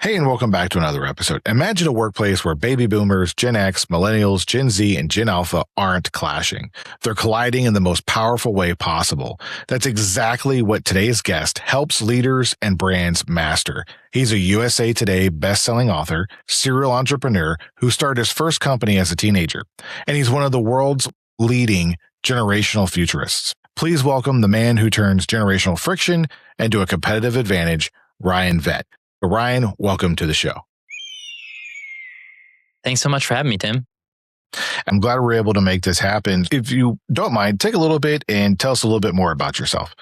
Hey, and welcome back to another episode. Imagine a workplace where baby boomers, Gen X, Millennials, Gen Z, and Gen Alpha aren't clashing. They're colliding in the most powerful way possible. That's exactly what today's guest helps leaders and brands master. He's a USA Today best-selling author, serial entrepreneur who started his first company as a teenager, and he's one of the world's leading generational futurists. Please welcome the man who turns generational friction into a competitive advantage, Ryan Vet. Ryan, welcome to the show. Thanks so much for having me, Tim. I'm glad we're able to make this happen. If you don't mind, take a little bit and tell us a little bit more about yourself.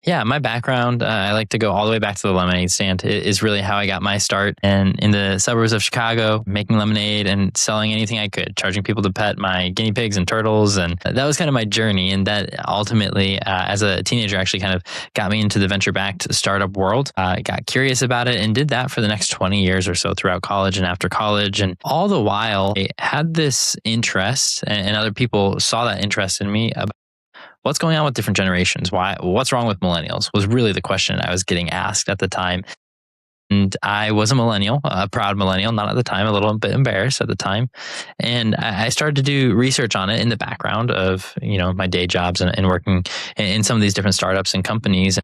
Yeah, my background, I like to go all the way back to the lemonade stand. It is really how I got my start. And in the suburbs of Chicago, making lemonade and selling anything I could, charging people to pet my guinea pigs and turtles. And that was kind of my journey. And that ultimately, as a teenager, actually kind of got me into the venture-backed startup world. I got curious about it and did that for the next 20 years or so throughout college and after college. And all the while, I had this interest, and other people saw that interest in me about what's going on with different generations? What's wrong with millennials was really the question I was getting asked at the time. And I was a millennial, a proud millennial, not at the time, a little bit embarrassed at the time. And I started to do research on it in the background of, my day jobs and working in some of these different startups and companies.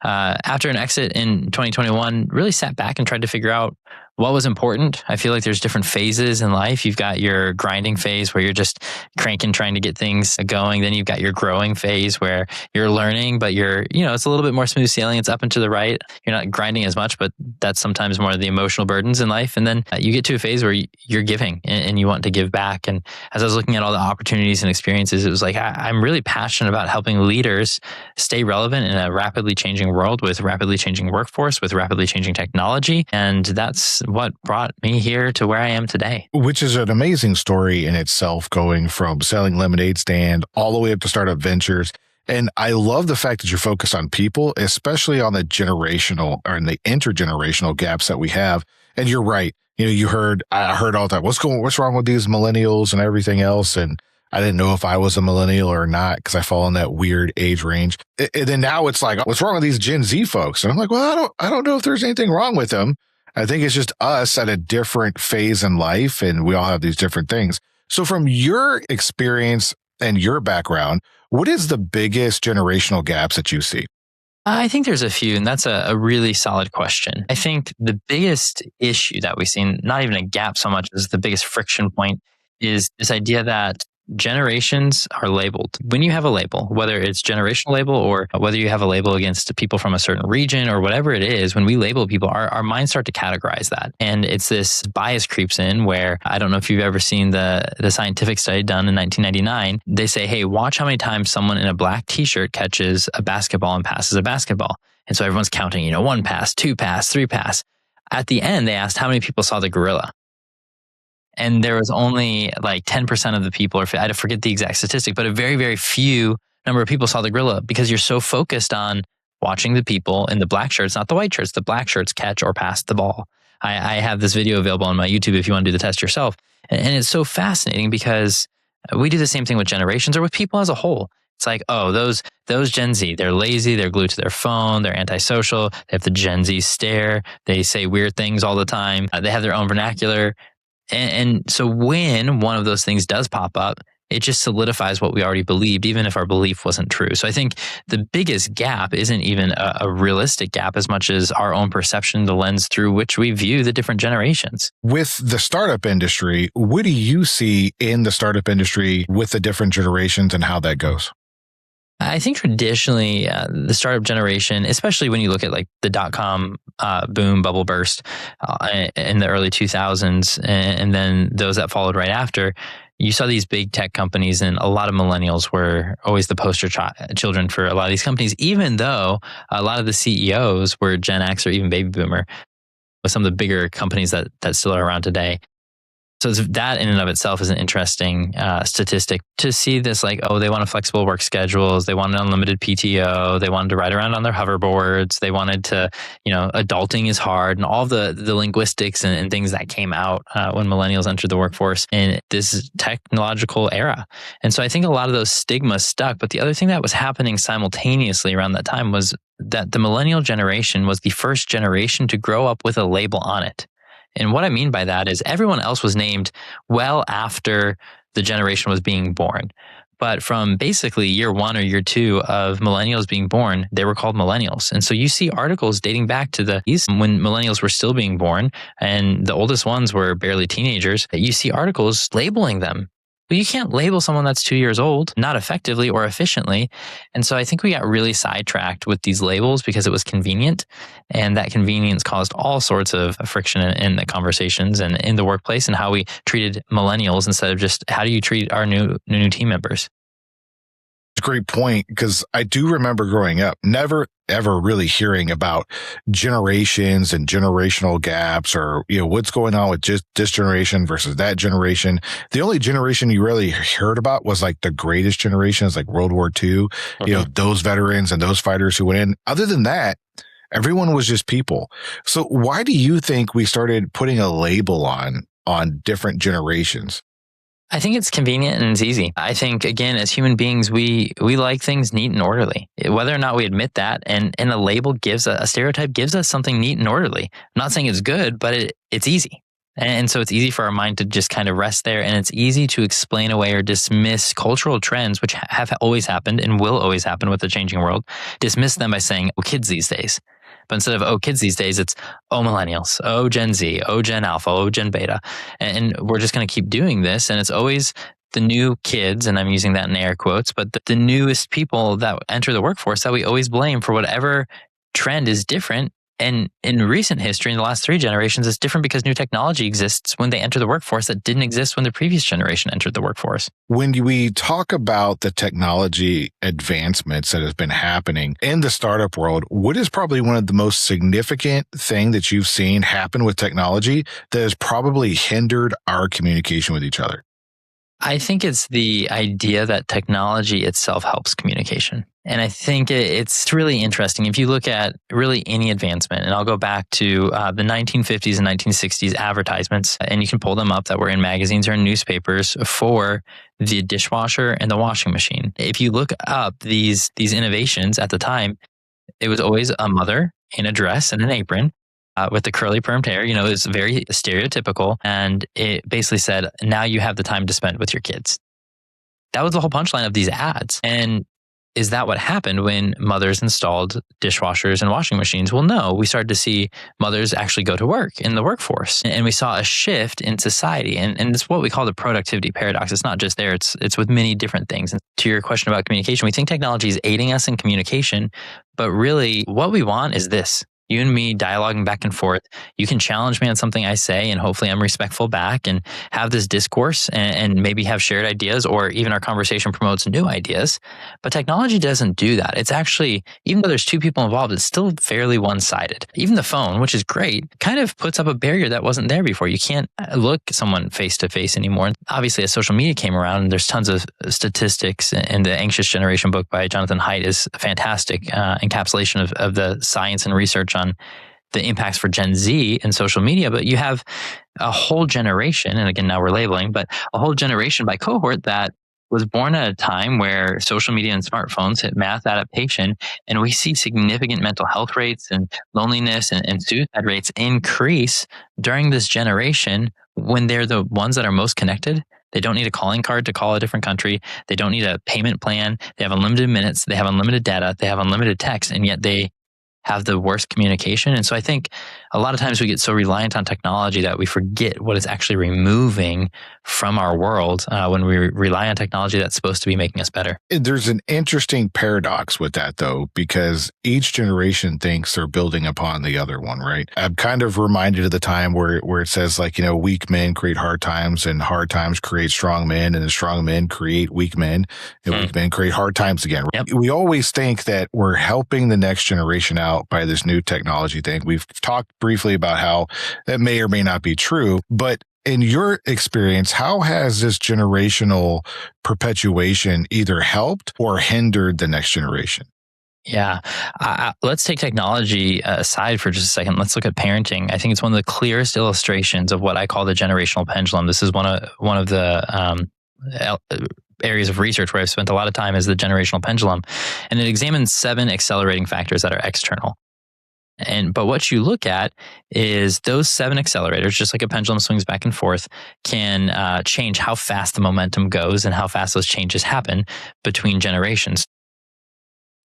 After an exit in 2021, really sat back and tried to figure out what was important. I feel like there's different phases in life. You've got your grinding phase where you're just cranking, trying to get things going. Then you've got your growing phase where you're learning, but it's a little bit more smooth sailing. It's up and to the right. You're not grinding as much, but that's sometimes more of the emotional burdens in life. And then you get to a phase where you're giving and you want to give back. And as I was looking at all the opportunities and experiences, it was like, I'm really passionate about helping leaders stay relevant in a rapidly changing world with rapidly changing workforce, with rapidly changing technology. And that's what brought me here to where I am today. Which is an amazing story in itself, going from selling lemonade stand all the way up to startup ventures. And I love the fact that you're focused on people, especially on the generational or in the intergenerational gaps that we have. And you're right. I heard all that. What's wrong with these millennials and everything else? And I didn't know if I was a millennial or not because I fall in that weird age range. And then now it's like, what's wrong with these Gen Z folks? And I'm like, well, I don't know if there's anything wrong with them. I think it's just us at a different phase in life, and we all have these different things. So from your experience and your background, what is the biggest generational gaps that you see? I think there's a few, and that's a really solid question. I think the biggest issue that we've seen, not even a gap so much as the biggest friction point, is this idea that generations are labeled. When you have a label, whether it's generational label or whether you have a label against people from a certain region or whatever it is, when we label people, our minds start to categorize that. And it's this bias creeps in where, I don't know if you've ever seen the scientific study done in 1999. They say, hey, watch how many times someone in a black t-shirt catches a basketball and passes a basketball. And so everyone's counting, 1 pass, 2 pass, 3 pass. At the end, they asked how many people saw the gorilla. And there was only like 10% of the people, or I forget the exact statistic, but a very, very few number of people saw the gorilla because you're so focused on watching the people in the black shirts, not the white shirts, the black shirts catch or pass the ball. I have this video available on my YouTube if you want to do the test yourself. And it's so fascinating because we do the same thing with generations or with people as a whole. It's like, oh, those Gen Z, they're lazy, they're glued to their phone, they're antisocial, they have the Gen Z stare, they say weird things all the time, they have their own vernacular. And so when one of those things does pop up, it just solidifies what we already believed, even if our belief wasn't true. So I think the biggest gap isn't even a realistic gap as much as our own perception, the lens through which we view the different generations. With the startup industry, what do you see in the startup industry with the different generations and how that goes? I think traditionally, the startup generation, especially when you look at like the .com boom bubble burst in the early 2000s, and then those that followed right after, you saw these big tech companies, and a lot of millennials were always the poster children for a lot of these companies, even though a lot of the CEOs were Gen X or even baby boomer, with some of the bigger companies that still are around today. So that in and of itself is an interesting statistic to see this, like, oh, they wanted flexible work schedules. They wanted unlimited PTO. They wanted to ride around on their hoverboards. They wanted to, adulting is hard, and all the linguistics and things that came out when millennials entered the workforce in this technological era. And so I think a lot of those stigmas stuck. But the other thing that was happening simultaneously around that time was that the millennial generation was the first generation to grow up with a label on it. And what I mean by that is everyone else was named well after the generation was being born. But from basically year 1 or year 2 of millennials being born, they were called millennials. And so you see articles dating back to when millennials were still being born and the oldest ones were barely teenagers, that you see articles labeling them. But you can't label someone that's 2 years old, not effectively or efficiently. And so I think we got really sidetracked with these labels because it was convenient. And that convenience caused all sorts of friction in the conversations and in the workplace, and how we treated millennials instead of just how do you treat our new team members. Great point, because I do remember growing up, never ever really hearing about generations and generational gaps, or what's going on with just this generation versus that generation. The only generation you really heard about was like the greatest generations, like World War II. Those veterans and those fighters who went in. Other than that, everyone was just people. So why do you think we started putting a label on different generations? I think it's convenient and it's easy. I think, again, as human beings, we like things neat and orderly, whether or not we admit that. And a label a stereotype gives us something neat and orderly. I'm not saying it's good, but it's easy. And so it's easy for our mind to just kind of rest there. And it's easy to explain away or dismiss cultural trends, which have always happened and will always happen with the changing world. Dismiss them by saying, oh, kids these days. But instead of, oh, kids these days, it's, oh, millennials, oh, Gen Z, oh, Gen Alpha, oh, Gen Beta. And we're just going to keep doing this. And it's always the new kids, and I'm using that in air quotes, but the newest people that enter the workforce that we always blame for whatever trend is different. And in recent history, in the last 3 generations, it's different because new technology exists when they enter the workforce that didn't exist when the previous generation entered the workforce. When we talk about the technology advancements that have been happening in the startup world, what is probably one of the most significant thing that you've seen happen with technology that has probably hindered our communication with each other? I think it's the idea that technology itself helps communication. And I think it's really interesting. If you look at really any advancement, and I'll go back to the 1950s and 1960s advertisements, and you can pull them up that were in magazines or in newspapers for the dishwasher and the washing machine. If you look up these innovations at the time, it was always a mother in a dress and an apron. With the curly permed hair, it was very stereotypical. And it basically said, now you have the time to spend with your kids. That was the whole punchline of these ads. And is that what happened when mothers installed dishwashers and washing machines? Well, no, we started to see mothers actually go to work in the workforce. And we saw a shift in society. And it's what we call the productivity paradox. It's not just there, it's with many different things. And to your question about communication, we think technology is aiding us in communication, but really what we want is this. You and me dialoguing back and forth. You can challenge me on something I say, and hopefully I'm respectful back and have this discourse and maybe have shared ideas, or even our conversation promotes new ideas. But technology doesn't do that. It's actually, even though there's 2 people involved, it's still fairly one-sided. Even the phone, which is great, kind of puts up a barrier that wasn't there before. You can't look someone face to face anymore. And obviously, as social media came around, and there's tons of statistics, and the Anxious Generation book by Jonathan Haidt is a fantastic encapsulation of the science and research on the impacts for Gen Z and social media. But you have a whole generation, and again, now we're labeling, but a whole generation by cohort that was born at a time where social media and smartphones hit mass adaptation, and we see significant mental health rates and loneliness and suicide rates increase during this generation when they're the ones that are most connected. They don't need a calling card to call a different country. They don't need a payment plan. They have unlimited minutes. They have unlimited data. They have unlimited text, and yet they have the worst communication. And so I think a lot of times we get so reliant on technology that we forget what it's actually removing from our world when we rely on technology that's supposed to be making us better. There's an interesting paradox with that, though, because each generation thinks they're building upon the other one, right? I'm kind of reminded of the time where it says, like, weak men create hard times, and hard times create strong men, and the strong men create weak men, and weak men create hard times again. Yep. We always think that we're helping the next generation out by this new technology thing. We've talked briefly about how that may or may not be true, but in your experience, how has this generational perpetuation either helped or hindered the next generation? Yeah. Let's take technology aside for just a second. Let's look at parenting. I think it's one of the clearest illustrations of what I call the generational pendulum. This is one of the areas of research where I've spent a lot of time is the generational pendulum. And it examines 7 accelerating factors that are external. But what you look at is those 7 accelerators, just like a pendulum swings back and forth, can change how fast the momentum goes and how fast those changes happen between generations.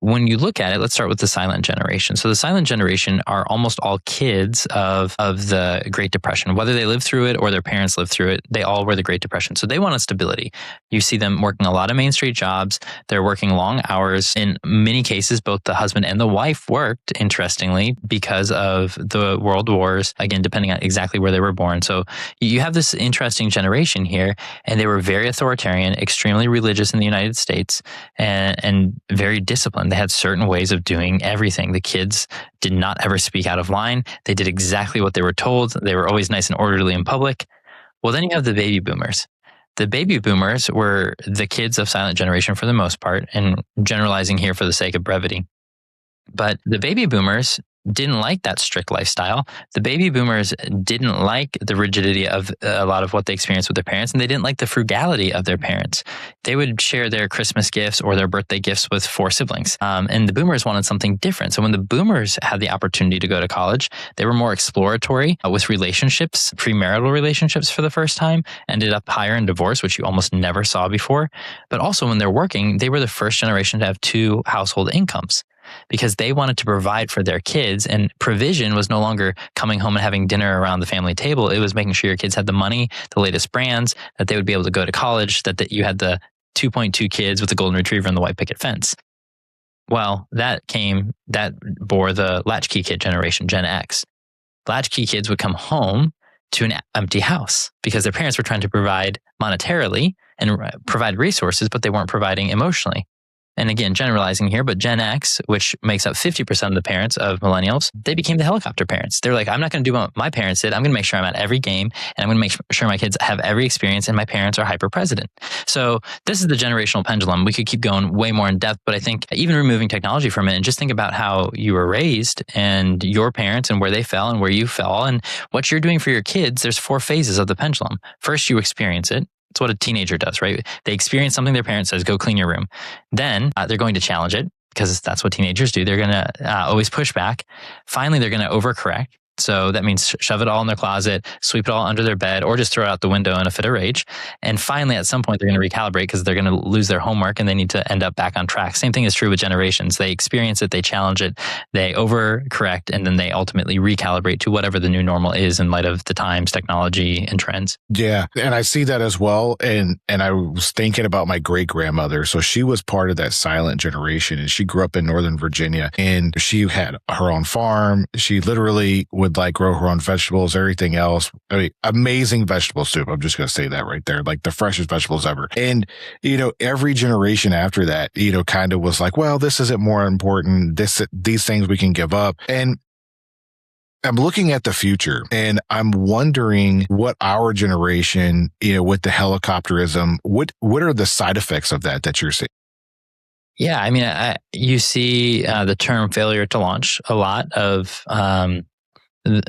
When you look at it, let's start with the silent generation. So the silent generation are almost all kids of the Great Depression. Whether they lived through it or their parents lived through it, they all were the Great Depression. So they wanted stability. You see them working a lot of Main Street jobs. They're working long hours. In many cases, both the husband and the wife worked, interestingly, because of the world wars, again, depending on exactly where they were born. So you have this interesting generation here, and they were very authoritarian, extremely religious in the United States, and very disciplined. They had certain ways of doing everything. The kids did not ever speak out of line. They did exactly what they were told. They were always nice and orderly in public. Well, then you have the baby boomers. The baby boomers were the kids of silent generation for the most part, and generalizing here for the sake of brevity. But the baby boomers didn't like that strict lifestyle. The baby boomers didn't like the rigidity of a lot of what they experienced with their parents, and they didn't like the frugality of their parents. They would share their Christmas gifts or their birthday gifts with 4 siblings. And the boomers wanted something different. So when the boomers had the opportunity to go to college, they were more exploratory with relationships, premarital relationships for the first time, ended up higher in divorce, which you almost never saw before. But also when they're working, they were the first generation to have 2 household incomes, because they wanted to provide for their kids, and provision was no longer coming home and having dinner around the family table. It was making sure your kids had the money, the latest brands, that they would be able to go to college, that you had the 2.2 kids with the golden retriever and the white picket fence. Well, that bore the latchkey kid generation, Gen X. Latchkey kids would come home to an empty house because their parents were trying to provide monetarily and provide resources, but they weren't providing emotionally. And again, generalizing here, but Gen X, which makes up 50% of the parents of millennials, they became the helicopter parents. They're like, I'm not going to do what my parents did. I'm going to make sure I'm at every game, and I'm going to make sure my kids have every experience, and my parents are hyper-present. So this is the generational pendulum. We could keep going way more in depth, but I think even removing technology from it and just think about how you were raised and your parents and where they fell and where you fell and what you're doing for your kids. There's 4 phases of the pendulum. First, you experience it. It's what a teenager does, right? They experience something their parent says, go clean your room. Then they're going to challenge it because that's what teenagers do. They're going to always push back. Finally, they're going to overcorrect. So that means shove it all in their closet, sweep it all under their bed, or just throw it out the window in a fit of rage. And finally, at some point, they're going to recalibrate because they're going to lose their homework and they need to end up back on track. Same thing is true with generations. They experience it, they challenge it, they overcorrect, and then they ultimately recalibrate to whatever the new normal is in light of the times, technology, and trends. Yeah. And I see that as well. And I was thinking about my great grandmother. So she was part of that silent generation, and she grew up in Northern Virginia, and she had her own farm. She literally would like grow her own vegetables, everything else. I mean, amazing vegetable soup. I'm just going to say that right there, like the freshest vegetables ever. And, every generation after that, kind of was like, well, this isn't more important. These things we can give up. And I'm looking at the future, and I'm wondering what our generation, with the helicopterism, what are the side effects of that you're seeing? Yeah, I mean, you see the term failure to launch a lot of,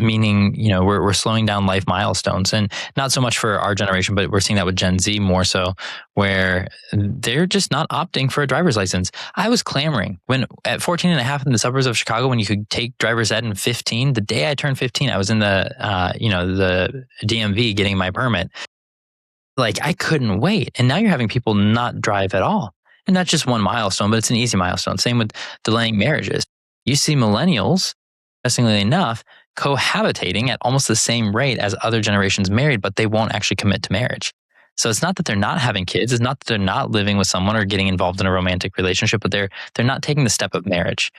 meaning, we're slowing down life milestones, and not so much for our generation, but we're seeing that with Gen Z more so, where they're just not opting for a driver's license. I was clamoring when at 14 and a half in the suburbs of Chicago, when you could take driver's ed in 15, the day I turned 15, I was in the DMV getting my permit. Like, I couldn't wait. And now you're having people not drive at all. And that's just one milestone, but it's an easy milestone. Same with delaying marriages. You see millennials, interestingly enough, cohabitating at almost the same rate as other generations married, but they won't actually commit to marriage. So it's not that they're not having kids. It's not that they're not living with someone or getting involved in a romantic relationship, but they're not taking the step of marriage.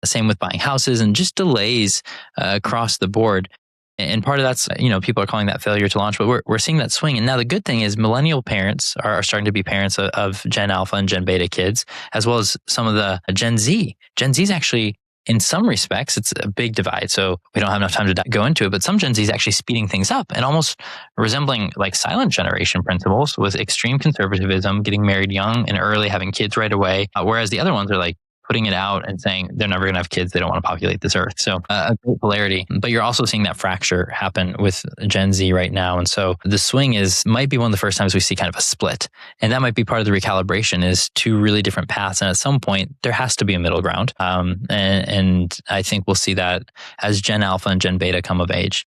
Same with buying houses and just delays across the board. And part of that's, people are calling that failure to launch, but we're seeing that swing. And now the good thing is millennial parents are starting to be parents of Gen Alpha and Gen Beta kids, as well as some of the Gen Z. Gen Z is actually in some respects, it's a big divide. So we don't have enough time to go into it, but some Gen Z is actually speeding things up and almost resembling like silent generation principles with extreme conservatism, getting married young and early, having kids right away. Whereas the other ones are like putting it out and saying they're never going to have kids. They don't want to populate this earth. So a great polarity, but you're also seeing that fracture happen with Gen Z right now. And so the swing might be one of the first times we see kind of a split. And that might be part of the recalibration is two really different paths. And at some point there has to be a middle ground. And I think we'll see that as Gen Alpha and Gen Beta come of age.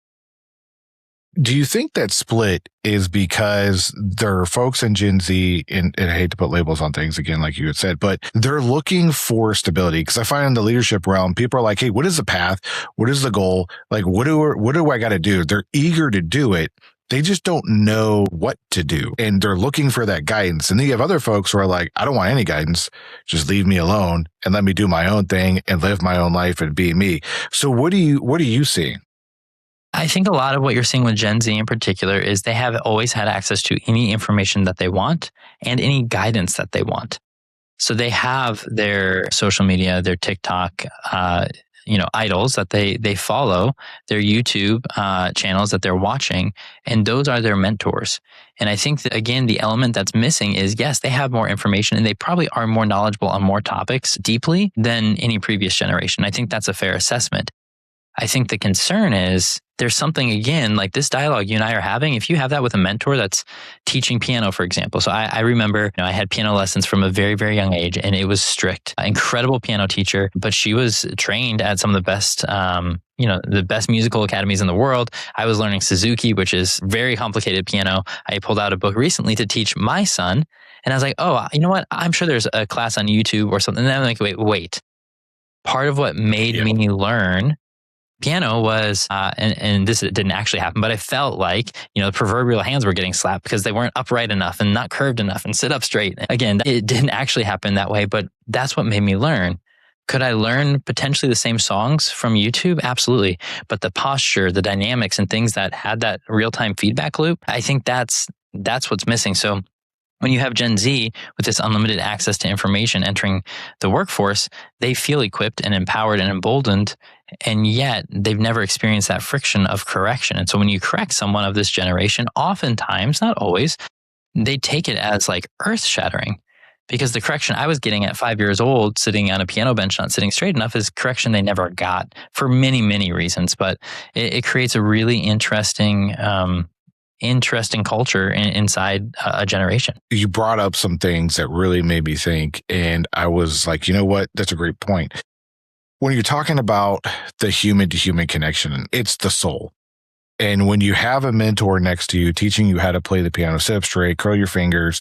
Do you think that split is because there are folks in Gen Z, and I hate to put labels on things again, like you had said, but they're looking for stability? Because I find in the leadership realm, people are like, hey, what is the path? What is the goal? Like, what do I got to do? They're eager to do it. They just don't know what to do. And they're looking for that guidance. And then you have other folks who are like, I don't want any guidance. Just leave me alone and let me do my own thing and live my own life and be me. So what are you seeing? I think a lot of what you're seeing with Gen Z in particular is they have always had access to any information that they want and any guidance that they want. So they have their social media, their TikTok, idols that they follow, their YouTube channels that they're watching, and those are their mentors. And I think that, again, the element that's missing is, yes, they have more information and they probably are more knowledgeable on more topics deeply than any previous generation. I think that's a fair assessment. I think the concern is there's something, again, like this dialogue you and I are having. If you have that with a mentor that's teaching piano, for example. So I remember, I had piano lessons from a very, very young age, and it was strict. Incredible piano teacher, but she was trained at some of the best, the best musical academies in the world. I was learning Suzuki, which is very complicated piano. I pulled out a book recently to teach my son, and I was like, oh, you know what? I'm sure there's a class on YouTube or something. And then I'm like, wait. Part of what made me learn piano was, and this didn't actually happen, but I felt like, the proverbial hands were getting slapped because they weren't upright enough and not curved enough and sit up straight. Again, it didn't actually happen that way, but that's what made me learn. Could I learn potentially the same songs from YouTube? Absolutely. But the posture, the dynamics and things that had that real-time feedback loop, I think that's what's missing. So when you have Gen Z with this unlimited access to information entering the workforce, they feel equipped and empowered and emboldened, and yet they've never experienced that friction of correction. And so when you correct someone of this generation, oftentimes, not always, they take it as like earth-shattering. Because the correction I was getting at 5 years old, sitting on a piano bench, not sitting straight enough, is correction they never got for many, many reasons. But it creates a really interesting culture inside a generation. You brought up some things that really made me think, and I was like, you know what? That's a great point. When you're talking about the human to human connection, it's the soul. And when you have a mentor next to you teaching you how to play the piano, sit up straight, curl your fingers,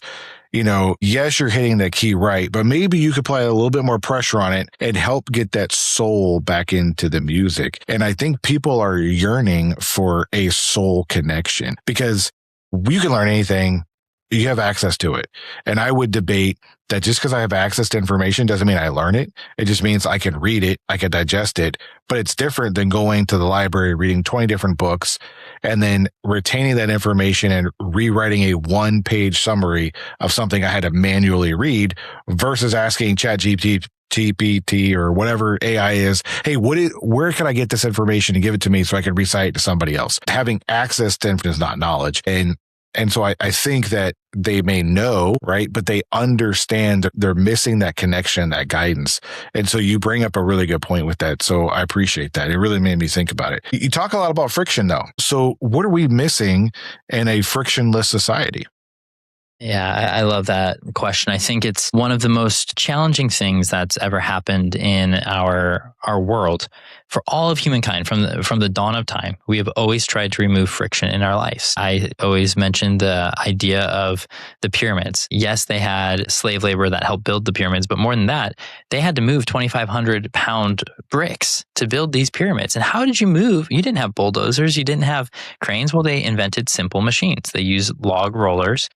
yes, you're hitting that key right, but maybe you could apply a little bit more pressure on it and help get that soul back into the music. And I think people are yearning for a soul connection because you can learn anything. You have access to it. And I would debate that just because I have access to information doesn't mean I learn it. It just means I can read it, I can digest it, but it's different than going to the library, reading 20 different books, and then retaining that information and rewriting a one-page summary of something I had to manually read versus asking ChatGPT or whatever AI is, hey, where can I get this information and give it to me so I can recite it to somebody else? Having access to information is not knowledge. And so I think that they may know, right? But they understand they're missing that connection, that guidance. And so you bring up a really good point with that. So I appreciate that. It really made me think about it. You talk a lot about friction though. So what are we missing in a frictionless society? Yeah, I love that question. I think it's one of the most challenging things that's ever happened in our world for all of humankind from the dawn of time. We have always tried to remove friction in our lives. I always mention the idea of the pyramids. Yes, they had slave labor that helped build the pyramids, but more than that, they had to move 2,500 pound bricks to build these pyramids. And how did you move? You didn't have bulldozers. You didn't have cranes. Well, they invented simple machines. They used log rollers.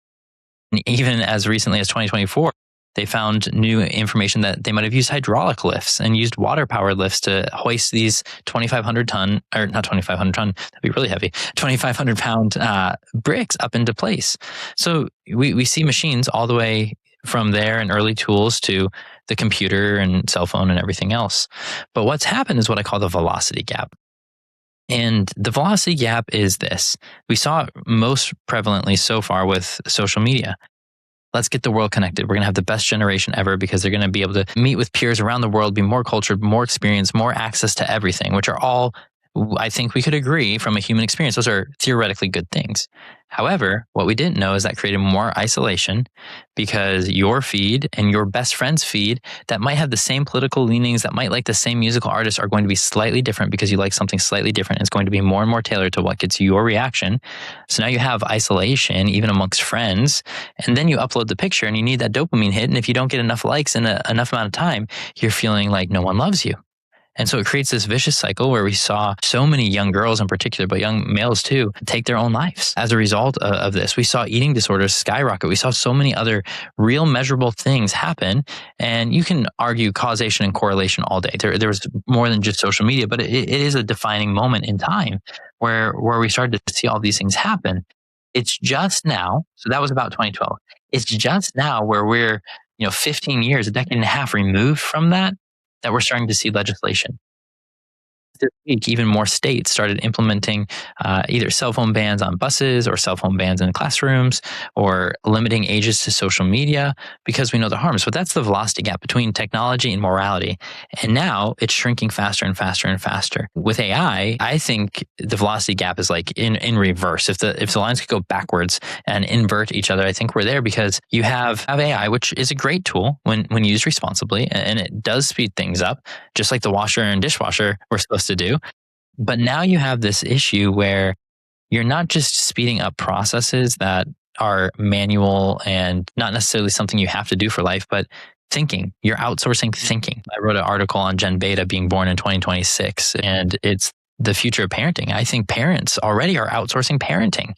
And even as recently as 2024, they found new information that they might have used hydraulic lifts and used water-powered lifts to hoist these 2,500 ton, or not 2,500 ton, that'd be really heavy, 2,500 pound bricks up into place. So we see machines all the way from there and early tools to the computer and cell phone and everything else. But what's happened is what I call the velocity gap. And the velocity gap is this. We saw it most prevalently so far with social media. Let's get the world connected. We're going to have the best generation ever because they're going to be able to meet with peers around the world, be more cultured, more experienced, more access to everything, which are all, I think we could agree from a human experience, those are theoretically good things. However, what we didn't know is that created more isolation because your feed and your best friend's feed that might have the same political leanings, that might like the same musical artists, are going to be slightly different because you like something slightly different. It's going to be more and more tailored to what gets your reaction. So now you have isolation even amongst friends, and then you upload the picture and you need that dopamine hit. And if you don't get enough likes in enough amount of time, you're feeling like no one loves you. And so it creates this vicious cycle where we saw so many young girls in particular, but young males too, take their own lives as a result of this. We saw eating disorders skyrocket. We saw so many other real measurable things happen. And you can argue causation and correlation all day. There was more than just social media, but it is a defining moment in time where we started to see all these things happen. It's just now, so that was about 2012. It's just now where we're 15 years, a decade and a half removed from that we're starting to see legislation. This week, even more states started implementing either cell phone bans on buses or cell phone bans in classrooms or limiting ages to social media because we know the harms. But that's the velocity gap between technology and morality. And now it's shrinking faster and faster and faster. With AI, I think the velocity gap is like in reverse. If the lines could go backwards and invert each other, I think we're there because you have AI, which is a great tool when used responsibly, and it does speed things up, just like the washer and dishwasher were supposed to do. But now you have this issue where you're not just speeding up processes that are manual and not necessarily something you have to do for life, but thinking. You're outsourcing thinking. I wrote an article on Gen Beta being born in 2026, and it's the future of parenting. I think parents already are outsourcing parenting.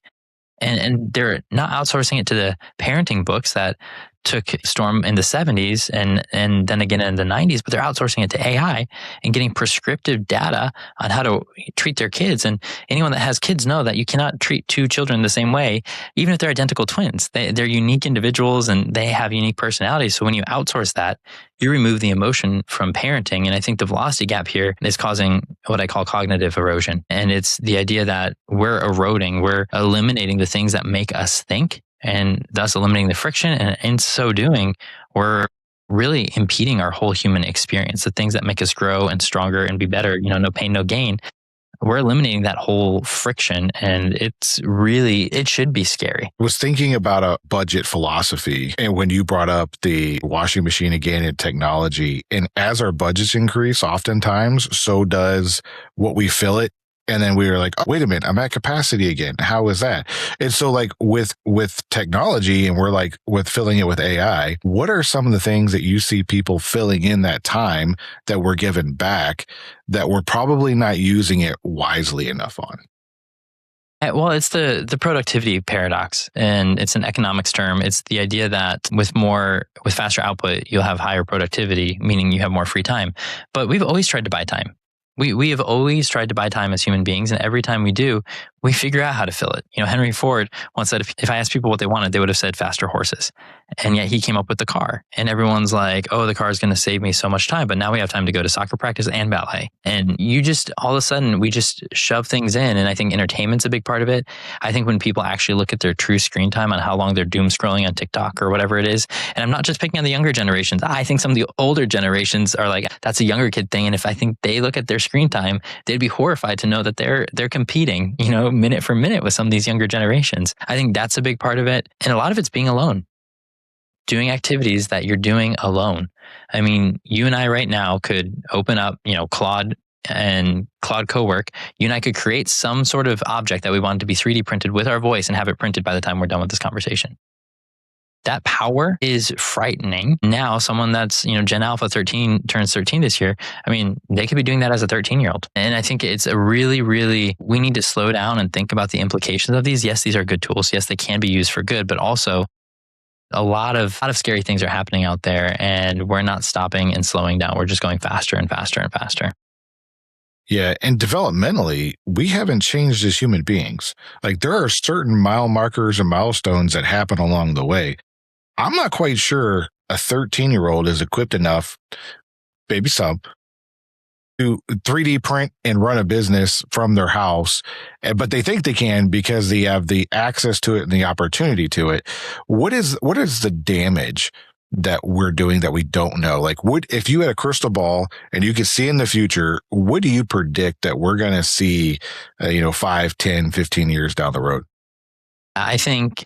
And they're not outsourcing it to the parenting books that took storm in the 70s and then again in the 90s, but they're outsourcing it to AI and getting prescriptive data on how to treat their kids. And anyone that has kids know that you cannot treat two children the same way, even if they're identical twins. They're unique individuals and they have unique personalities. So when you outsource that, you remove the emotion from parenting. And I think the velocity gap here is causing what I call cognitive erosion. And it's the idea that we're eliminating the things that make us think, and thus eliminating the friction. And in so doing, we're really impeding our whole human experience, the things that make us grow and stronger and be better, no pain, no gain. We're eliminating that whole friction, and it should be scary. I was thinking about a budget philosophy, and when you brought up the washing machine again and technology, and as our budgets increase, oftentimes, so does what we fill it. And then we were like, oh, wait a minute, I'm at capacity again. How is that? And so like with technology, and we're like with filling it with AI, what are some of the things that you see people filling in that time that we're given back that we're probably not using it wisely enough on? Well, it's the productivity paradox, and it's an economics term. It's the idea that with faster output, you'll have higher productivity, meaning you have more free time. But we've always tried to buy time. We have always tried to buy time as human beings, and every time we do, we figure out how to fill it. Henry Ford once said, if I asked people what they wanted, they would have said faster horses. And yet he came up with the car. And everyone's like, oh, the car is going to save me so much time. But now we have time to go to soccer practice and ballet. And all of a sudden, we just shove things in. And I think entertainment's a big part of it. I think when people actually look at their true screen time on how long they're doom scrolling on TikTok or whatever it is, and I'm not just picking on the younger generations. I think some of the older generations are like, that's a younger kid thing. And if I think they look at their screen time, they'd be horrified to know that they're competing, minute for minute with some of these younger generations. I think that's a big part of it. And a lot of it's being alone, doing activities that you're doing alone. I mean, you and I right now could open up, Claude and Claude Cowork. You and I could create some sort of object that we wanted to be 3D printed with our voice and have it printed by the time we're done with this conversation. That power is frightening. Now, someone that's, Gen Alpha 13 turns 13 this year. I mean, they could be doing that as a 13-year-old. And I think it's we need to slow down and think about the implications of these. Yes, these are good tools. Yes, they can be used for good, but also a lot of scary things are happening out there, and we're not stopping and slowing down. We're just going faster and faster and faster. Yeah. And developmentally, we haven't changed as human beings. Like there are certain mile markers and milestones that happen along the way. I'm not quite sure a 13-year-old is equipped enough, maybe some, to 3D print and run a business from their house, but they think they can because they have the access to it and the opportunity to it. What is the damage that we're doing that we don't know? Like, what if you had a crystal ball and you could see in the future, what do you predict that we're going to see, 5, 10, 15 years down the road? I think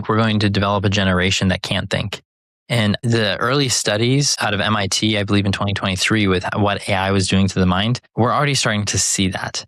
we're going to develop a generation that can't think. And the early studies out of MIT, I believe in 2023, with what AI was doing to the mind, we're already starting to see that.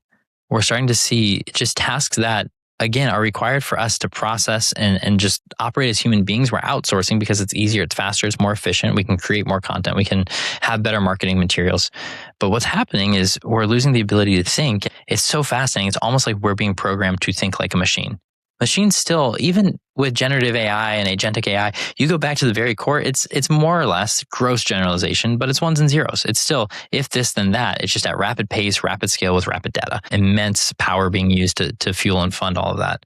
We're starting to see just tasks that, again, are required for us to process and just operate as human beings. We're outsourcing because it's easier, it's faster, it's more efficient. We can create more content. We can have better marketing materials. But what's happening is we're losing the ability to think. It's so fascinating. It's almost like we're being programmed to think like a machine. Machines still, even with generative AI and agentic AI, you go back to the very core, it's more or less gross generalization, but it's ones and zeros. It's still if this, then that. It's just at rapid pace, rapid scale with rapid data, immense power being used to fuel and fund all of that.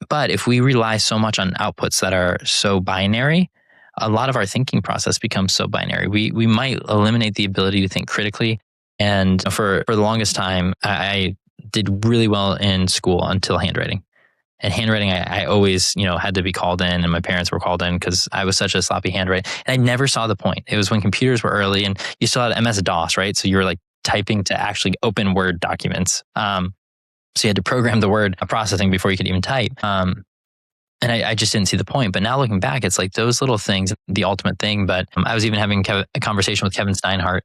But if we rely so much on outputs that are so binary, a lot of our thinking process becomes so binary. We might eliminate the ability to think critically. And for the longest time, I did really well in school until handwriting. And handwriting, I always, had to be called in, and my parents were called in because I was such a sloppy handwriter. And I never saw the point. It was when computers were early and you still had MS-DOS, right? So you were like typing to actually open Word documents. So you had to program the word processing before you could even type. And I just didn't see the point. But now looking back, it's like those little things, the ultimate thing. But I was even having a conversation with Kevin Steinhardt,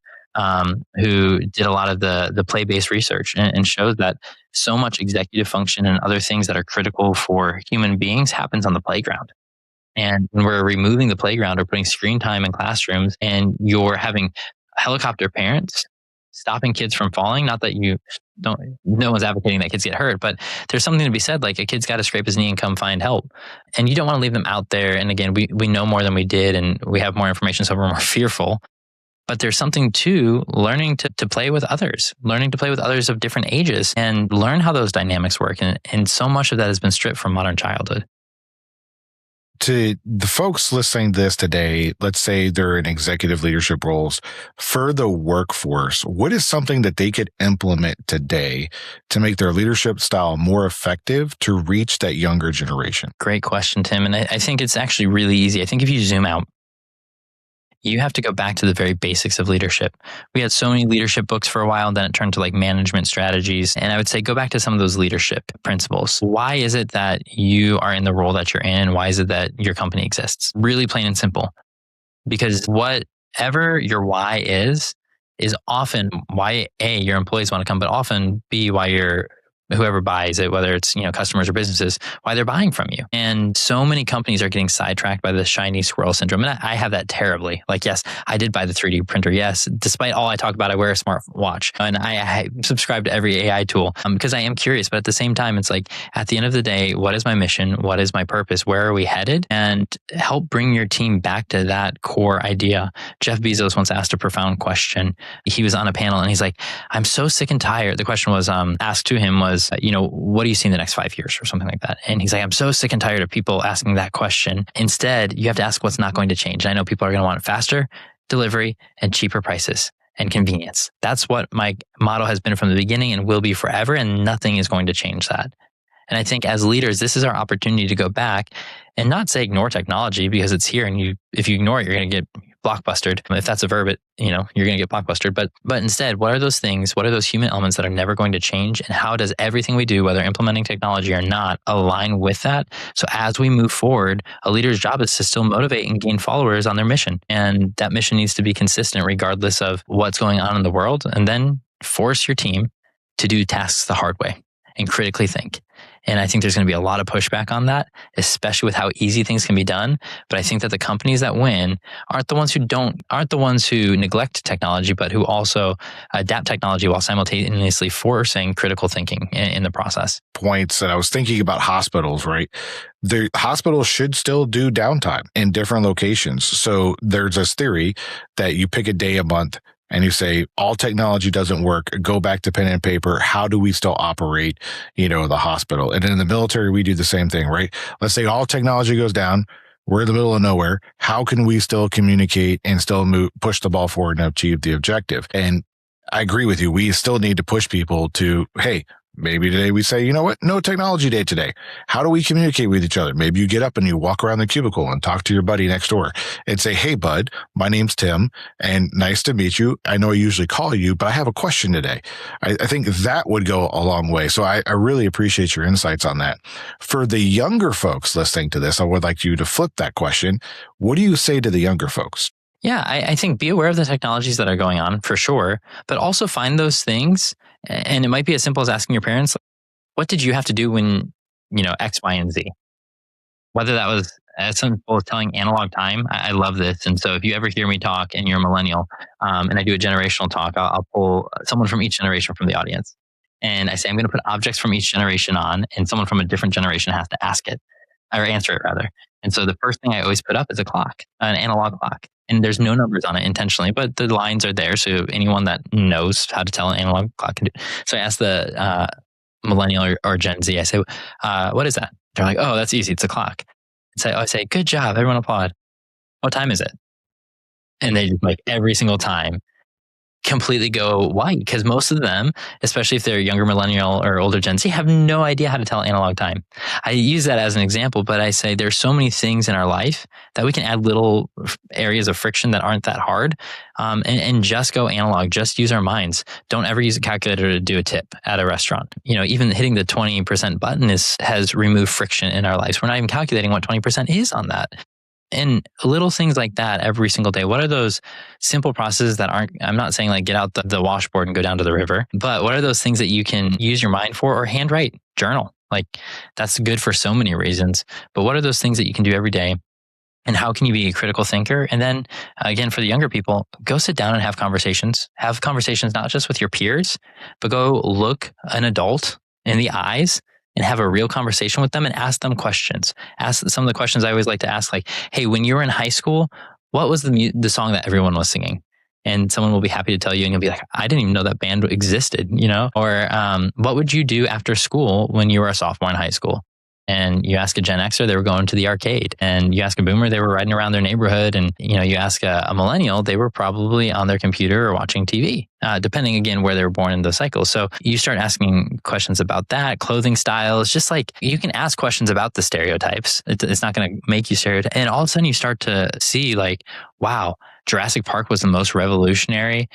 who did a lot of the play-based research and showed that so much executive function and other things that are critical for human beings happens on the playground. And when we're removing the playground or putting screen time in classrooms, and you're having helicopter parents stopping kids from falling, not that no one's advocating that kids get hurt, but there's something to be said, like a kid's got to scrape his knee and come find help. And you don't want to leave them out there. And again, we know more than we did, and we have more information, so we're more fearful. But there's something to learning to play with others, learning to play with others of different ages and learn how those dynamics work. And so much of that has been stripped from modern childhood. To the folks listening to this today, let's say they're in executive leadership roles for the workforce, what is something that they could implement today to make their leadership style more effective to reach that younger generation? Great question, Tim. And I think it's actually really easy. I think if you zoom out, you have to go back to the very basics of leadership. We had so many leadership books for a while, and then it turned to like management strategies. And I would say go back to some of those leadership principles. Why is it that you are in the role that you're in? Why is it that your company exists? Really plain and simple. Because whatever your why is often why A, your employees want to come, but often B, why whoever buys it, whether it's customers or businesses, why they're buying from you. And so many companies are getting sidetracked by the shiny squirrel syndrome. And I have that terribly. Like, yes, I did buy the 3D printer. Yes, despite all I talk about, I wear a smart watch and I subscribe to every AI tool because I am curious. But at the same time, it's like at the end of the day, what is my mission? What is my purpose? Where are we headed? And help bring your team back to that core idea. Jeff Bezos once asked a profound question. He was on a panel and he's like, I'm so sick and tired. The question was asked to him was, what do you see in the next 5 years or something like that? And he's like, I'm so sick and tired of people asking that question. Instead, you have to ask what's not going to change. And I know people are going to want faster delivery and cheaper prices and convenience. That's what my motto has been from the beginning and will be forever. And nothing is going to change that. And I think as leaders, this is our opportunity to go back and not say ignore technology because it's here. And if you ignore it, you're going to get blockbustered. If that's a verb, you're going to get blockbustered. But instead, what are those things? What are those human elements that are never going to change? And how does everything we do, whether implementing technology or not, align with that? So as we move forward, a leader's job is to still motivate and gain followers on their mission. And that mission needs to be consistent regardless of what's going on in the world. And then force your team to do tasks the hard way and critically think. And I think there's going to be a lot of pushback on that, especially with how easy things can be done. But I think that the companies that win aren't the ones who neglect technology, but who also adapt technology while simultaneously forcing critical thinking in the process. Points that I was thinking about hospitals, right? The hospitals should still do downtime in different locations. So there's this theory that you pick a day a month and you say, all technology doesn't work, go back to pen and paper. How do we still operate, the hospital? And in the military, we do the same thing, right? Let's say all technology goes down. We're in the middle of nowhere. How can we still communicate and still push the ball forward and achieve the objective? And I agree with you. We still need to push people to, hey, maybe today we say, you know what? No technology day today. How do we communicate with each other? Maybe you get up and you walk around the cubicle and talk to your buddy next door and say, hey, bud, my name's Tim and nice to meet you. I know I usually call you, but I have a question today. I think that would go a long way. So I really appreciate your insights on that. For the younger folks listening to this, I would like you to flip that question. What do you say to the younger folks? Yeah, I think be aware of the technologies that are going on for sure, but also find those things. And it might be as simple as asking your parents, what did you have to do when, X, Y, and Z? Whether that was as simple as telling analog time. I love this. And so if you ever hear me talk and you're a millennial and I do a generational talk, I'll pull someone from each generation from the audience. And I say, I'm going to put objects from each generation on, and someone from a different generation has to ask it or answer it rather. And so the first thing I always put up is a clock, an analog clock. And there's no numbers on it intentionally, but the lines are there. So anyone that knows how to tell an analog clock can do it. So I ask the millennial or Gen Z, I say, what is that? They're like, oh, that's easy. It's a clock. I say, good job. Everyone applaud. What time is it? And they just every single time completely go white, because most of them, especially if they're younger millennial or older Gen Z, have no idea how to tell analog time. I use that as an example, but I say there's so many things in our life that we can add little areas of friction that aren't that hard, and just go analog. Just use our minds. Don't ever use a calculator to do a tip at a restaurant. Even hitting the 20% button has removed friction in our lives. We're not even calculating what 20% is on that. And little things like that every single day. What are those simple processes that I'm not saying get out the washboard and go down to the river, but what are those things that you can use your mind for, or handwrite, journal? That's good for so many reasons. But what are those things that you can do every day? And how can you be a critical thinker? And then again, for the younger people, go sit down and have conversations. Have conversations not just with your peers, but go look an adult in the eyes and have a real conversation with them and ask them questions. Ask some of the questions I always like to ask, hey, when you were in high school, what was the song that everyone was singing? And someone will be happy to tell you, and you'll be like, I didn't even know that band existed, Or what would you do after school when you were a sophomore in high school? And you ask a Gen Xer, they were going to the arcade. And you ask a Boomer, they were riding around their neighborhood. And you ask a Millennial, they were probably on their computer or watching TV, depending again where they were born in the cycle. So you start asking questions about that, clothing styles, just you can ask questions about the stereotypes. It's not going to make you stereotype. And all of a sudden you start to see wow, Jurassic Park was the most revolutionary.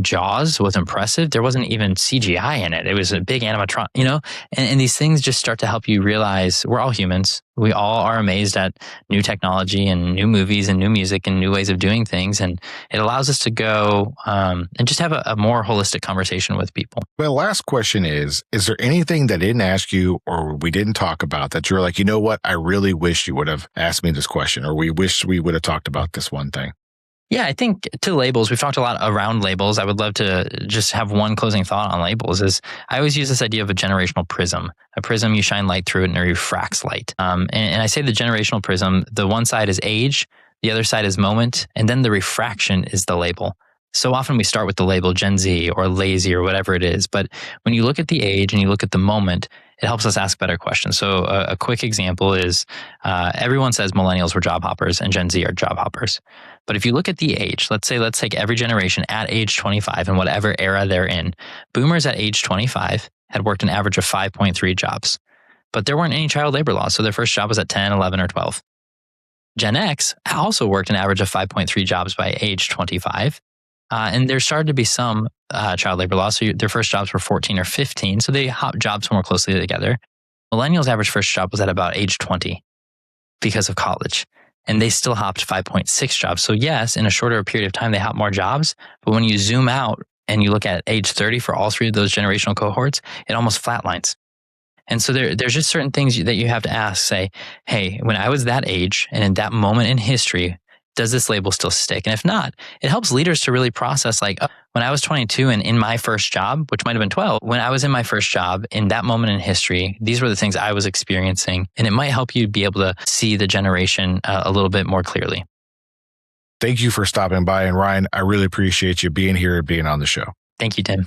Jaws was impressive. There wasn't even CGI in it. It was a big animatron, and these things just start to help you realize we're all humans. We all are amazed at new technology and new movies and new music and new ways of doing things. And it allows us to go and just have a more holistic conversation with people. Well, last question is there anything that I didn't ask you or we didn't talk about that you're like, you know what? I really wish you would have asked me this question, or we wish we would have talked about this one thing. Yeah, I think to labels, we've talked a lot around labels. I would love to just have one closing thought on labels is I always use this idea of a generational prism. A prism, you shine light through it and it refracts light. And I say the generational prism, the one side is age, the other side is moment, and then the refraction is the label. So often we start with the label Gen Z or lazy or whatever it is. But when you look at the age and you look at the moment, it helps us ask better questions. So a quick example is everyone says millennials were job hoppers and Gen Z are job hoppers. But if you look at the age, let's take every generation at age 25 in whatever era they're in. Boomers at age 25 had worked an average of 5.3 jobs, but there weren't any child labor laws. So their first job was at 10, 11, or 12. Gen X also worked an average of 5.3 jobs by age 25. And there started to be some child labor laws. So their first jobs were 14 or 15. So they hopped jobs more closely together. Millennials' average first job was at about age 20 because of college. And they still hopped 5.6 jobs. So yes, in a shorter period of time, they hopped more jobs. But when you zoom out and you look at age 30 for all three of those generational cohorts, it almost flatlines. And so there's just certain things that you have to ask, say, hey, when I was that age and in that moment in history, does this label still stick? And if not, it helps leaders to really process when I was 22 and in my first job, which might have been 12, when I was in my first job in that moment in history, these were the things I was experiencing. And it might help you be able to see the generation a little bit more clearly. Thank you for stopping by. And Ryan, I really appreciate you being here and being on the show. Thank you, Tim.